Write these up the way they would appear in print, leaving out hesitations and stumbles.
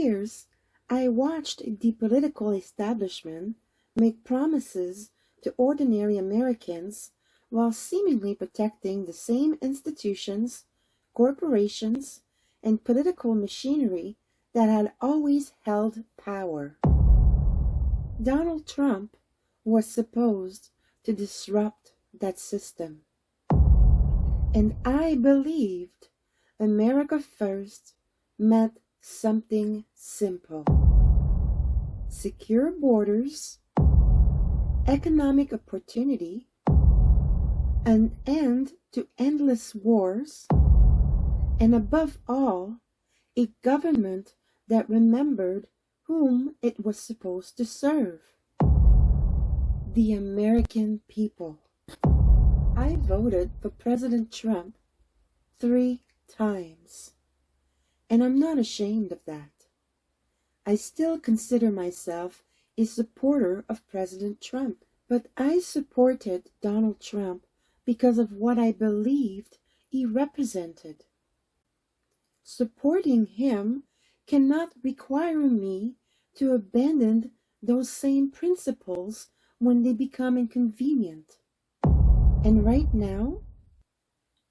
years, I watched the political establishment make promises to ordinary Americans while seemingly protecting the same institutions, corporations, and political machinery that had always held power. Donald Trump was supposed to disrupt that system. And I believed America First meant something simple: secure borders, economic opportunity, an end to endless wars, and above all, a government that remembered whom it was supposed to serve: the American people. I voted for President Trump 3 times, and I'm not ashamed of that. I still consider myself a supporter of President Trump, but I supported Donald Trump because of what I believed he represented. Supporting him cannot require me to abandon those same principles when they become inconvenient. And right now,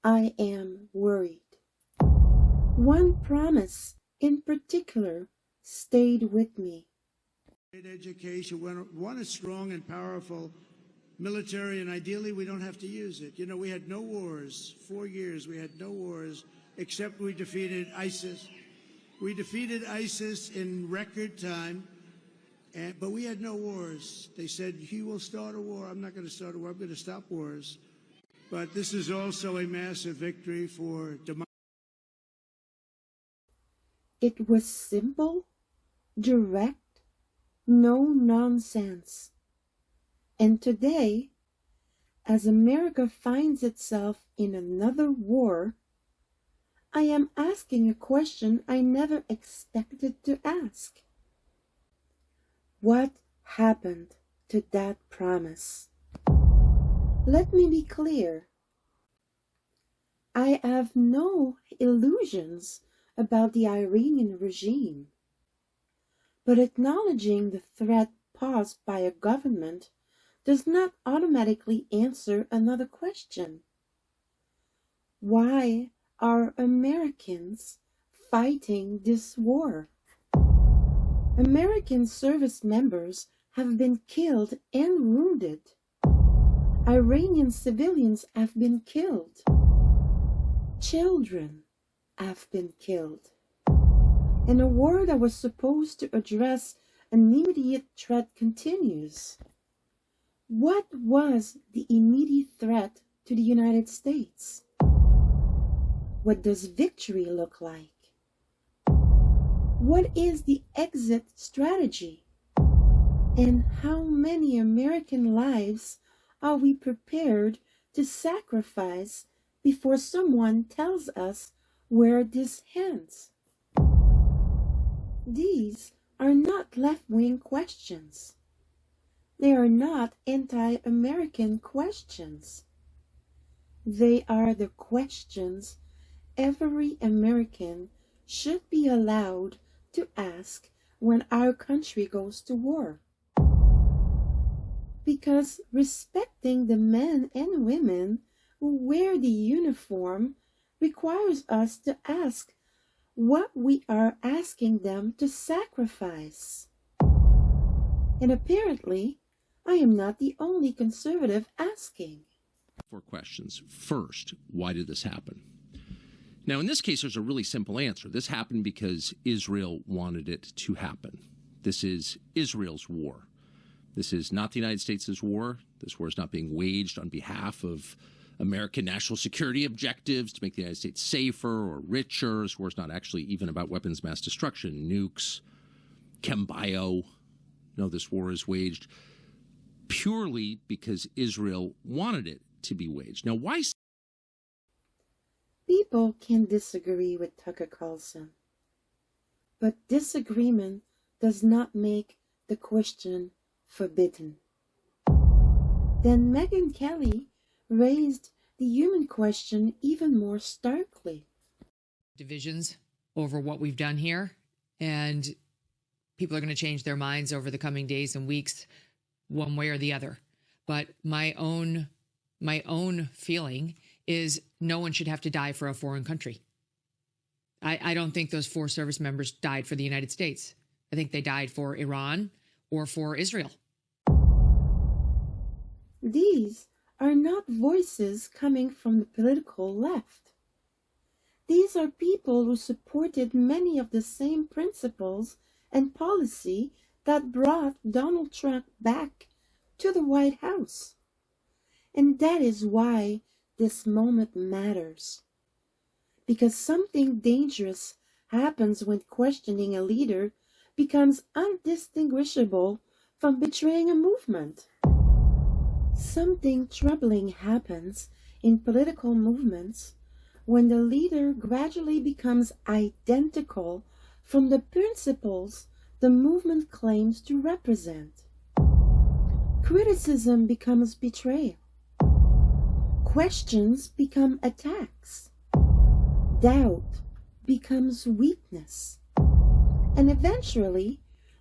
I am worried. One promise in particular stayed with me. Education, one a strong and powerful military, and ideally we don't have to use it. You know, we had no wars, 4 years we had no wars, except we defeated ISIS. We defeated ISIS in record time, but we had no wars. They said, he will start a war. I'm not going to start a war. I'm going to stop wars. But this is also a massive victory for democracy. It was simple, direct, no nonsense. And today, as America finds itself in another war, I am asking a question I never expected to ask. What happened to that promise? Let me be clear. I have no illusions about the Iranian regime, but acknowledging the threat posed by a government does not automatically answer another question. Why are Americans fighting this war? American service members have been killed and wounded. Iranian civilians have been killed. Children have been killed. And a war that was supposed to address an immediate threat continues. What was the immediate threat to the United States? What does victory look like? What is the exit strategy? And how many American lives are we prepared to sacrifice before someone tells us where this ends? These are not left-wing questions. They are not anti-American questions. They are the questions every American should be allowed to ask when our country goes to war. Because respecting the men and women who wear the uniform requires us to ask what we are asking them to sacrifice. And apparently, I am not the only conservative asking. 4 questions. First, why did this happen? Now, in this case, there's a really simple answer. This happened because Israel wanted it to happen. This is Israel's war. This is not the United States' war. This war is not being waged on behalf of American national security objectives to make the United States safer or richer. This war is not actually even about weapons of mass destruction, nukes, chem bio. No, this war is waged purely because Israel wanted it to be waged. Now, why? People can disagree with Tucker Carlson, but disagreement does not make the question forbidden. Then Megyn Kelly raised the human question even more starkly. Divisions over what we've done here, and people are going to change their minds over the coming days and weeks, one way or the other. But my own feeling is no one should have to die for a foreign country. I don't think those 4 service members died for the United States. I think they died for Iran or for Israel. These are not voices coming from the political left. These are people who supported many of the same principles and policy that brought Donald Trump back to the White House. And that is why this moment matters. Because something dangerous happens when questioning a leader becomes undistinguishable from betraying a movement. Something troubling happens in political movements when the leader gradually becomes identical from the principles the movement claims to represent. Criticism becomes betrayal. Questions become attacks. Doubt becomes weakness. And eventually,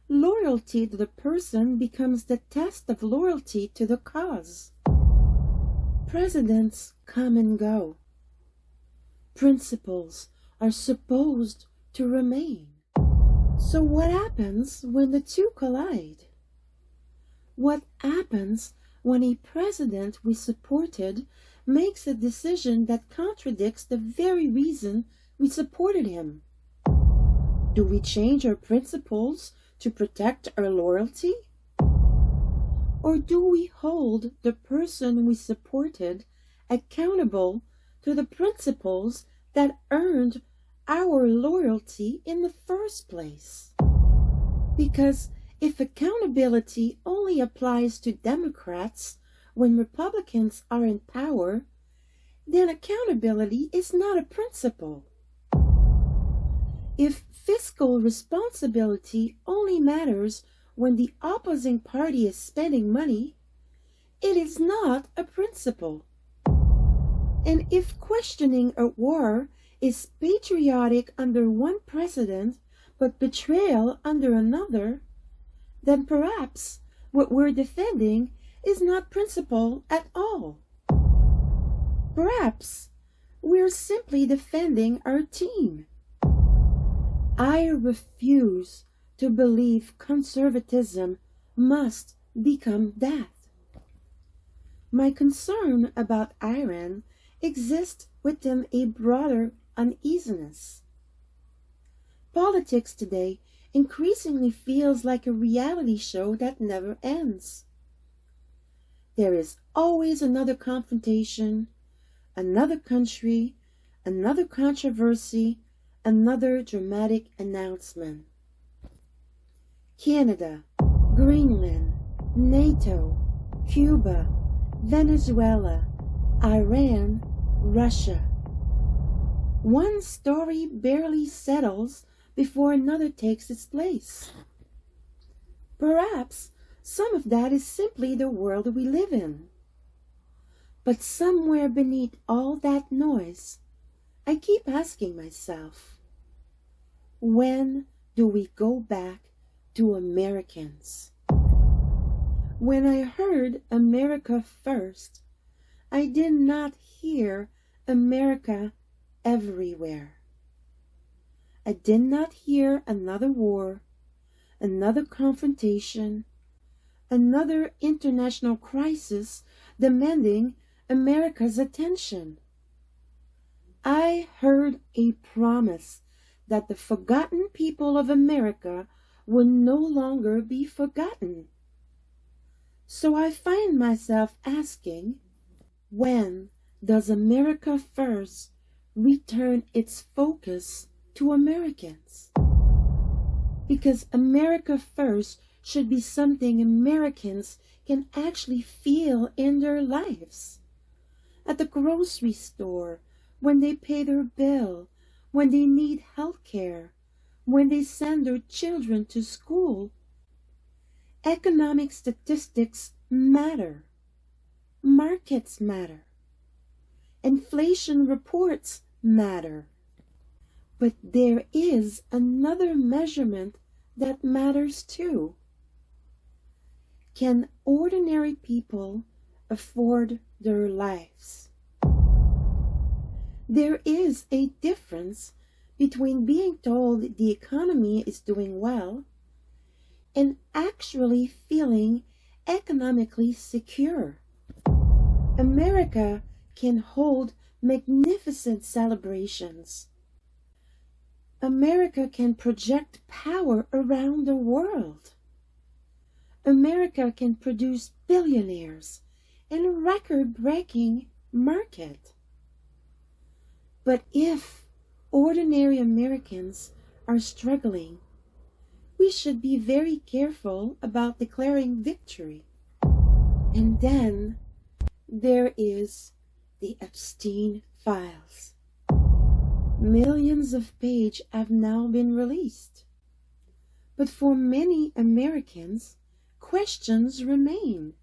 loyalty to the person becomes the test of loyalty to the cause. Presidents come and go. Principles are supposed to remain. So what happens when the two collide? What happens when a president we supported makes a decision that contradicts the very reason we supported him? Do we change our principles to protect our loyalty? Or do we hold the person we supported accountable to the principles that earned our loyalty in the first place? Because if accountability only applies to Democrats when Republicans are in power, then accountability is not a principle. If fiscal responsibility only matters when the opposing party is spending money, it is not a principle. And if questioning a war is patriotic under one president but betrayal under another, then perhaps what we're defending is not principle at all. Perhaps we're simply defending our team. I refuse to believe conservatism must become that. My concern about Iran exists within a broader uneasiness. Politics today increasingly feels like a reality show that never ends. There is always another confrontation, another country, another controversy, another dramatic announcement. Canada, Greenland, NATO, Cuba, Venezuela, Iran, Russia. One story barely settles before another takes its place. Perhaps some of that is simply the world we live in. But somewhere beneath all that noise, I keep asking myself, when do we go back to Americans? When I heard America first, I did not hear America everywhere. I did not hear another war, another confrontation, another international crisis demanding America's attention. I heard a promise that the forgotten people of America would no longer be forgotten. So I find myself asking, when does America First return its focus to Americans? Because America First should be something Americans can actually feel in their lives. At the grocery store, when they pay their bill, when they need health care, when they send their children to school. Economic statistics matter. Markets matter. Inflation reports matter. But there is another measurement that matters too. Can ordinary people afford their lives? There is a difference between being told the economy is doing well and actually feeling economically secure. America can hold magnificent celebrations. America can project power around the world. America can produce billionaires in a record-breaking market. But if ordinary Americans are struggling, we should be very careful about declaring victory. And then there is the Epstein files. Millions of pages have now been released. But for many Americans, questions remain.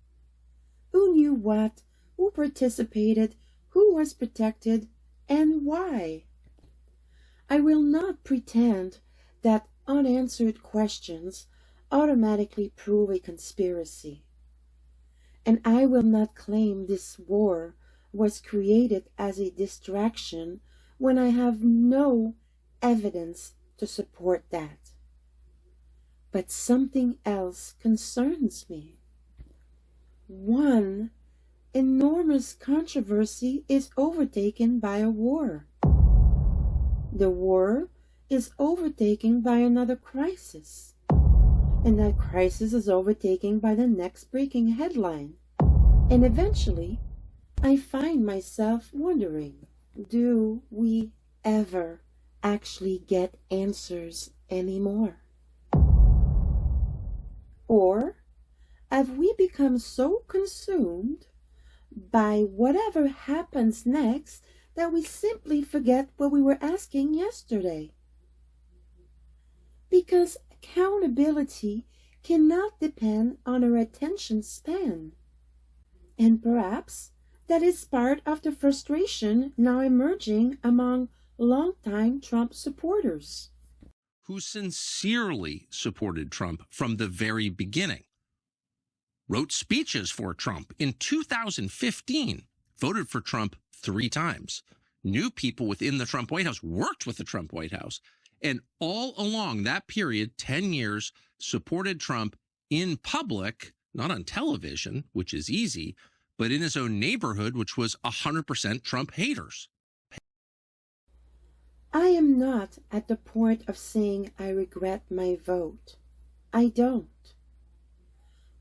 Who knew what? Who participated? Who was protected? And why? I will not pretend that unanswered questions automatically prove a conspiracy. And I will not claim this war was created as a distraction when I have no evidence to support that. But something else concerns me. One enormous controversy is overtaken by a war. The war is overtaken by another crisis. And that crisis is overtaken by the next breaking headline. And eventually, I find myself wondering, do we ever actually get answers anymore? Or have we become so consumed by whatever happens next that we simply forget what we were asking yesterday? Because accountability cannot depend on our attention span. And perhaps that is part of the frustration now emerging among longtime Trump supporters, who sincerely supported Trump from the very beginning, wrote speeches for Trump in 2015, voted for Trump 3 times, knew people within the Trump White House, worked with the Trump White House, and all along that period, 10 years, supported Trump in public, not on television, which is easy, but in his own neighborhood, which was 100% Trump haters. I am not at the point of saying I regret my vote. I don't.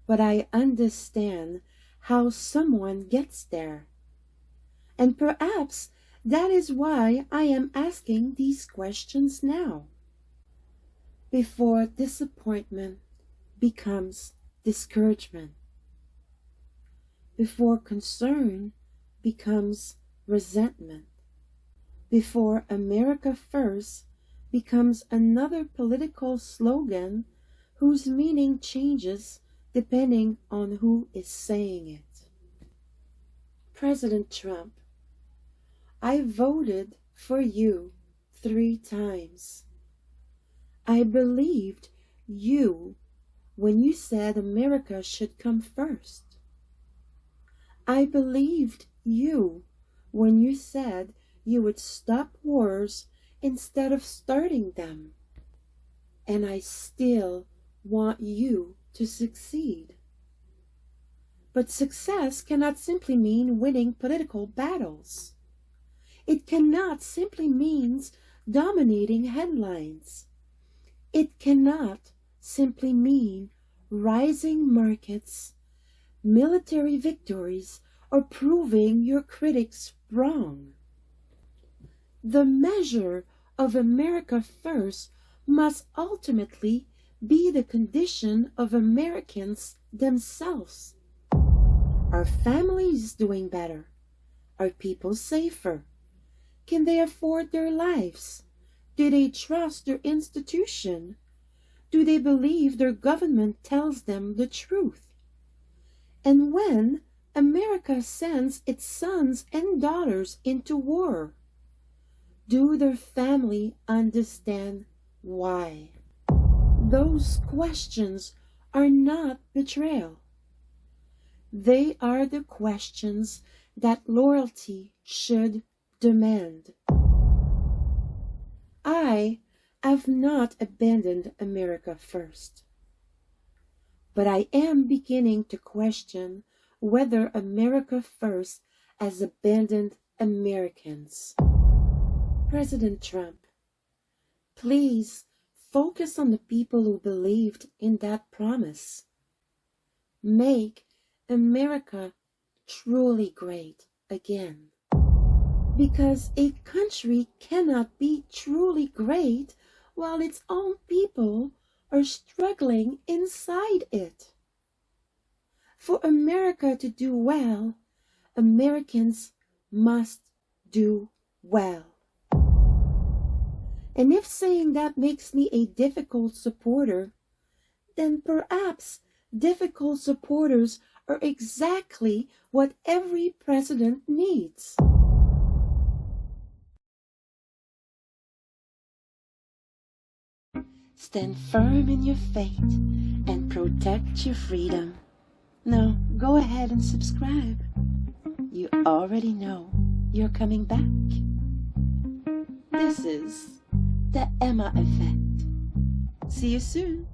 But I understand how someone gets there. And perhaps that is why I am asking these questions now. Before disappointment becomes discouragement. Before concern becomes resentment. Before America First becomes another political slogan whose meaning changes depending on who is saying it. President Trump, I voted for you 3 times. I believed you when you said America should come first. I believed you when you said you would stop wars instead of starting them. And I still want you to succeed. But success cannot simply mean winning political battles. It cannot simply mean dominating headlines. It cannot simply mean rising markets, military victories, or proving your critics wrong. The measure of America First must ultimately be the condition of Americans themselves. Are families doing better? Are people safer? Can they afford their lives? Do they trust their institution? Do they believe their government tells them the truth? And when America sends its sons and daughters into war, do their family understand why? Those questions are not betrayal. They are the questions that loyalty should demand. I have not abandoned America first, but I am beginning to question whether America first has abandoned Americans. President Trump, please focus on the people who believed in that promise. Make America truly great again. Because a country cannot be truly great while its own people are struggling inside it. For America to do well, Americans must do well. And if saying that makes me a difficult supporter, then perhaps difficult supporters are exactly what every president needs. Stand firm in your faith and protect your freedom. Now, go ahead and subscribe. You already know you're coming back. This is the Emma Effect. See you soon.